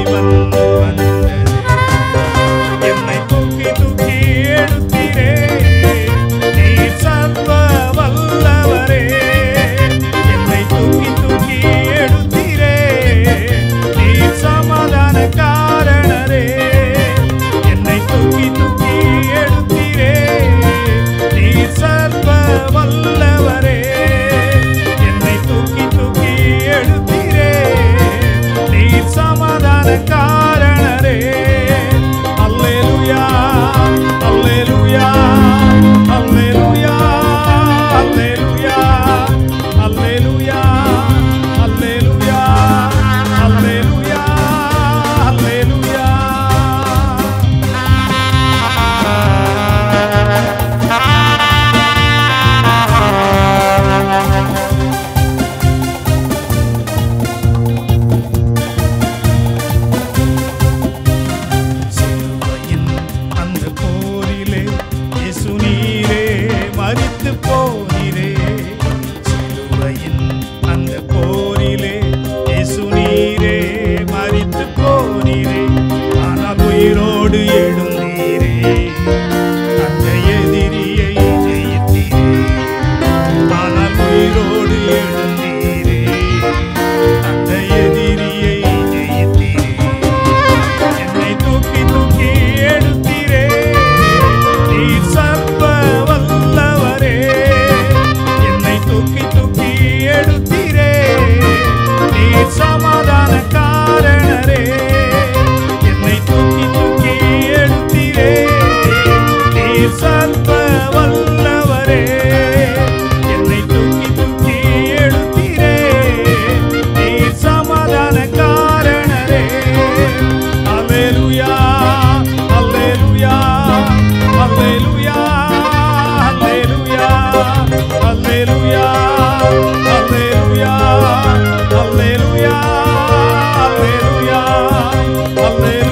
ஜீவன் வந்தது. என்னை தூக்கி தூக்கி எடுத்தீரே, நீர் சர்வ வல்லவரே. என்னை தூக்கி தூக்கி எடுத்தீரே, நீர் சமாதான காரணரே. என்னை தூக்கி தூக்கி எடுத்தீரே, நீர் சர்வ வல்லவரே. என்னை தூக்கி தூக்கி எடுத்தீரே, நீர் சமாதான காரணரே. அல்லேலூயா அல்லேலூயா அல்லேலூயா அல்லேலூயா அல்லேலூயா அல்லேலூயா அல்லேலூயா அல்லேலூயா. சிலுவையின் அந்த போரிலே இயேசு நீரே மரித்து போனீரே. சிலுவையின் அந்த போரிலே இயேசு நீரே மரித்து போனீரே. ஆனால் உயிரோடு எழுந்தீரே, அந்த எதிரியை ஜெயித்தீரே. ஆனால் உயிரோடு எழுந்தீரே, அந்த எதிரியை ஜெயித்தீரே. என்னை தூக்கி தூக்கி எடுத்தீரே, நீர் சர்வ வல்லவரே. என்னை தூக்கி தூக்கி எடுத்தீரே, நீர் சமாதான காரணரே. என்னை தூக்கி தூக்கி எடுத்தீரே, நீர் சர்வ வல்லவரே. என்னை தூக்கி தூக்கி எடுத்தீரே, நீர் சமாதான காரணரே. அல்லேலூயா அல்லேலூயா அல்லேலூயா அல்லேலூயா அல்லேலூயா அல்லேலூயா அல்லேலூயா அல்லேலூயா அல்லேலூயா.